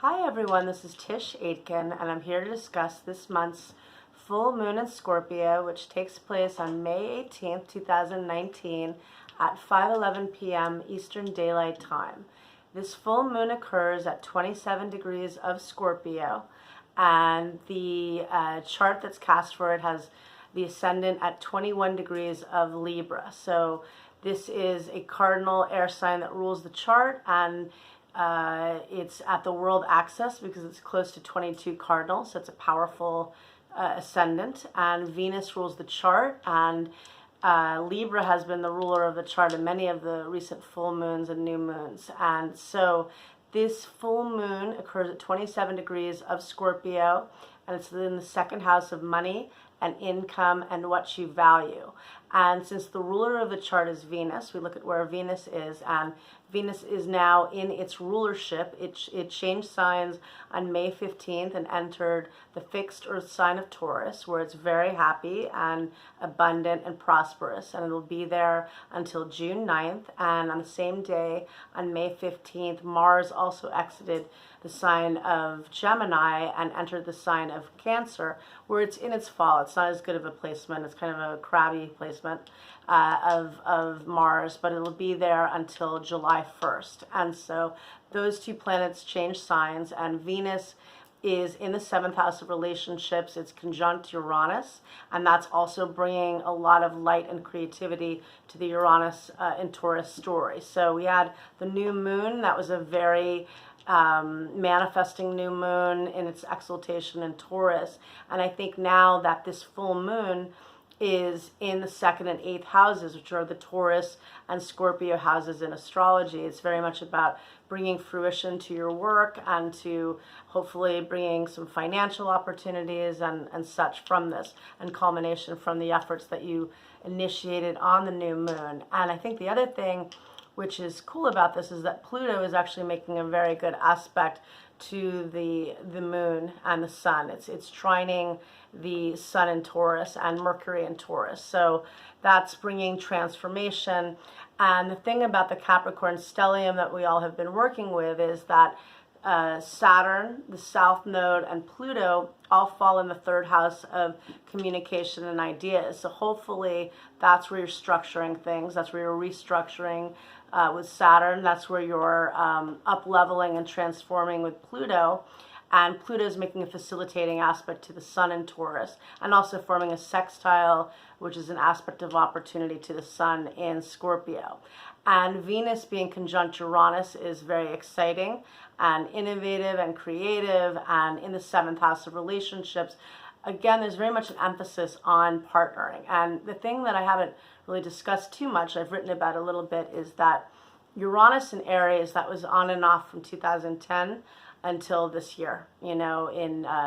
Hi everyone, this is Tish Aitken, and I'm here to discuss this month's full moon in Scorpio, which takes place on May 18th, 2019 at 5:11 p.m. Eastern Daylight Time. This full moon occurs at 27 degrees of Scorpio, and the chart that's cast for it has the ascendant at 21 degrees of Libra. So this is a cardinal air sign that rules the chart, and it's at the world axis because it's close to 22 cardinal, so it's a powerful ascendant. And Venus rules the chart, and Libra has been the ruler of the chart in many of the recent full moons and new moons. And so this full moon occurs at 27 degrees of Scorpio, and it's in the second house of money and income and what you value. And since the ruler of the chart is Venus, we look at where Venus is, and Venus is now in its rulership. It changed signs on May 15th and entered the fixed earth sign of Taurus, where it's very happy and abundant and prosperous, and it'll be there until June 9th. And on the same day, on May 15th, Mars also exited the sign of Gemini and entered the sign of Cancer, where it's in its fall. It's not as good of a placement. It's kind of a crabby placement of Mars, but it'll be there until July 1st. And so those two planets change signs, and Venus is in the seventh house of relationships. It's conjunct Uranus, and that's also bringing a lot of light and creativity to the Uranus in Taurus story. So we had the new moon. That was a very manifesting new moon in its exaltation in Taurus. And I think now that this full moon is in the second and eighth houses, which are the Taurus and Scorpio houses in astrology, it's very much about bringing fruition to your work and to hopefully bringing some financial opportunities and such from this, and culmination from the efforts that you initiated on the new moon. And I think the other thing which is cool about this is that Pluto is actually making a very good aspect to the moon and the sun. It's trining the sun in Taurus and Mercury in Taurus. So that's bringing transformation. And the thing about the Capricorn stellium that we all have been working with is that Saturn, the South Node, and Pluto all fall in the third house of communication and ideas. So hopefully that's where you're structuring things. That's where you're restructuring with Saturn. That's where you're up-leveling and transforming with Pluto. And Pluto is making a facilitating aspect to the sun in Taurus, and also forming a sextile, which is an aspect of opportunity, to the sun in Scorpio. And Venus being conjunct Uranus is very exciting and innovative and creative, and in the seventh house of relationships. Again, there's very much an emphasis on partnering. And the thing that I haven't really discussed too much, I've written about a little bit, is that Uranus in Aries, that was on and off from 2010 until this year, in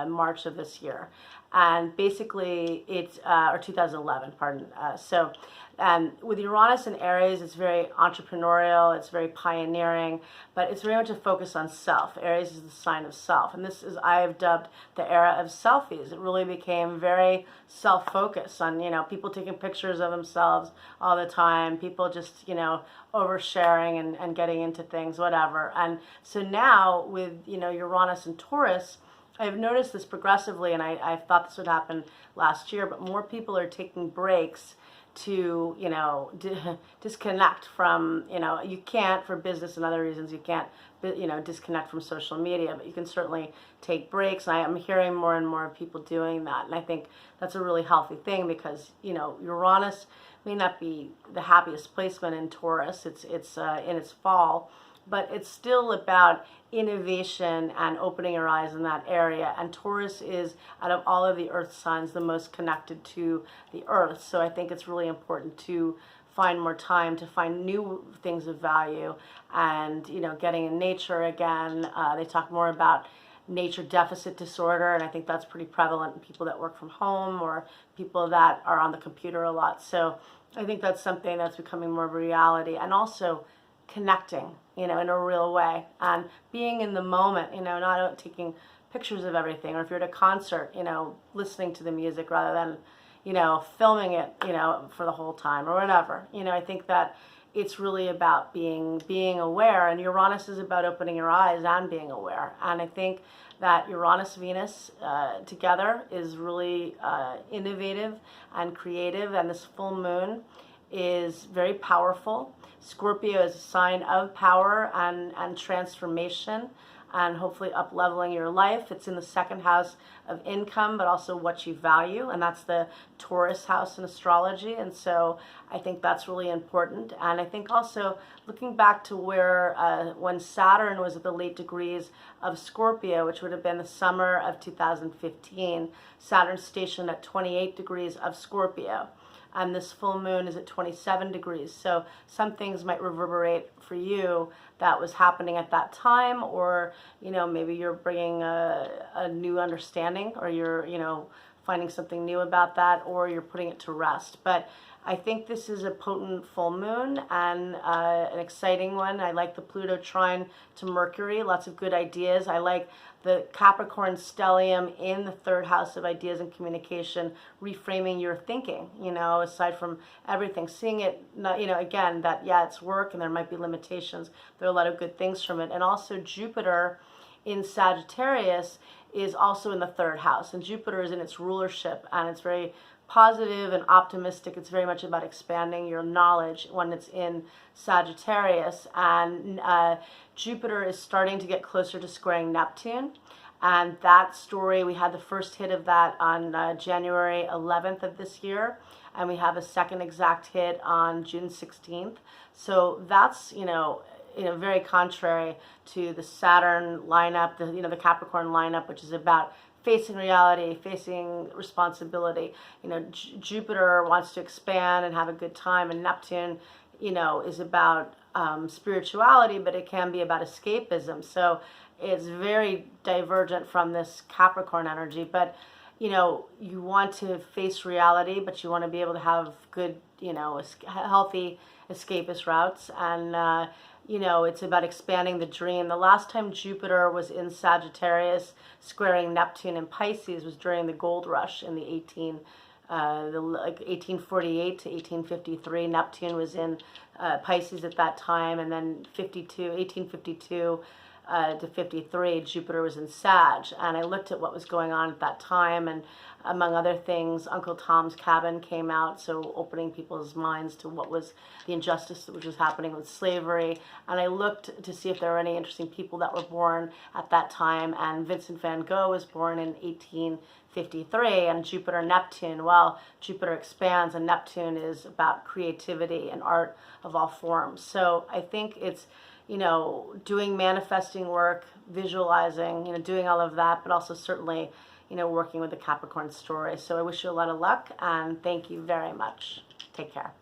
March of this year. And basically it's, or 2011, pardon. With Uranus and Aries, it's very entrepreneurial, it's very pioneering, but it's very much a focus on self. Aries is the sign of self, and this is, I have dubbed the era of selfies. It really became very self-focused on, people taking pictures of themselves all the time, people just, oversharing and getting into things, whatever. And so now with, Uranus and Taurus, I've noticed this progressively, and I thought this would happen last year, but more people are taking breaks to, disconnect from, you can't, for business and other reasons, you can't, disconnect from social media, but you can certainly take breaks. And I'm hearing more and more of people doing that. And I think that's a really healthy thing because, Uranus may not be the happiest placement in Taurus. It's in its fall, but it's still about innovation and opening your eyes in that area. And Taurus is, out of all of the earth signs, the most connected to the earth. So I think it's really important to find more time to find new things of value and, getting in nature again. They talk more about nature deficit disorder, and I think that's pretty prevalent in people that work from home or people that are on the computer a lot. So I think that's something that's becoming more of a reality. And also connecting, in a real way, and being in the moment, not taking pictures of everything, or if you're at a concert, listening to the music rather than, filming it, for the whole time or whatever. I think that it's really about being aware, and Uranus is about opening your eyes and being aware. And I think that Uranus-Venus together is really innovative and creative, and this full moon is very powerful. Scorpio is a sign of power and transformation, and hopefully up-leveling your life. It's in the second house of income, but also what you value, and that's the Taurus house in astrology. And so I think that's really important. And I think also looking back to where when Saturn was at the late degrees of Scorpio, which would have been the summer of 2015, Saturn stationed at 28 degrees of Scorpio. And this full moon is at 27 degrees. So some things might reverberate for you that was happening at that time, or, you know, maybe you're bringing a new understanding, or you're, you know, finding something new about that, or you're putting it to rest. But I think this is a potent full moon, and an exciting one. I like the Pluto trine to Mercury, lots of good ideas. I like the Capricorn stellium in the third house of ideas and communication, reframing your thinking, you know, aside from everything, seeing it, you know, again, that, yeah, it's work and there might be limitations. There are a lot of good things from it. And also Jupiter in Sagittarius is also in the third house, and Jupiter is in its rulership, and it's very positive and optimistic. It's very much about expanding your knowledge when it's in Sagittarius. And Jupiter is starting to get closer to squaring Neptune. And that story, we had the first hit of that on January 11th of this year. And we have a second exact hit on June 16th. So that's, you know, very contrary to the Saturn lineup, the Capricorn lineup, which is about facing reality, facing responsibility. You know, Jupiter wants to expand and have a good time, and Neptune, you know, is about spirituality, but it can be about escapism. So it's very divergent from this Capricorn energy. But, you know, you want to face reality, but you want to be able to have good, you know, healthy escapist routes. And you know, it's about expanding the dream. The last time Jupiter was in Sagittarius squaring Neptune in Pisces was during the gold rush in the 1848 to 1853. Neptune was in Pisces at that time, and then 1852 to 53, Jupiter was in Sag. And I looked at what was going on at that time, and among other things, Uncle Tom's Cabin came out, so opening people's minds to what was the injustice which was happening with slavery. And I looked to see if there were any interesting people that were born at that time, and Vincent van Gogh was born in 1853, and Jupiter Neptune, well, Jupiter expands, and Neptune is about creativity and art of all forms. So I think it's, you know, doing manifesting work, visualizing, you know, doing all of that, but also certainly, you know, working with the Capricorn story. So I wish you a lot of luck, and thank you very much. Take care.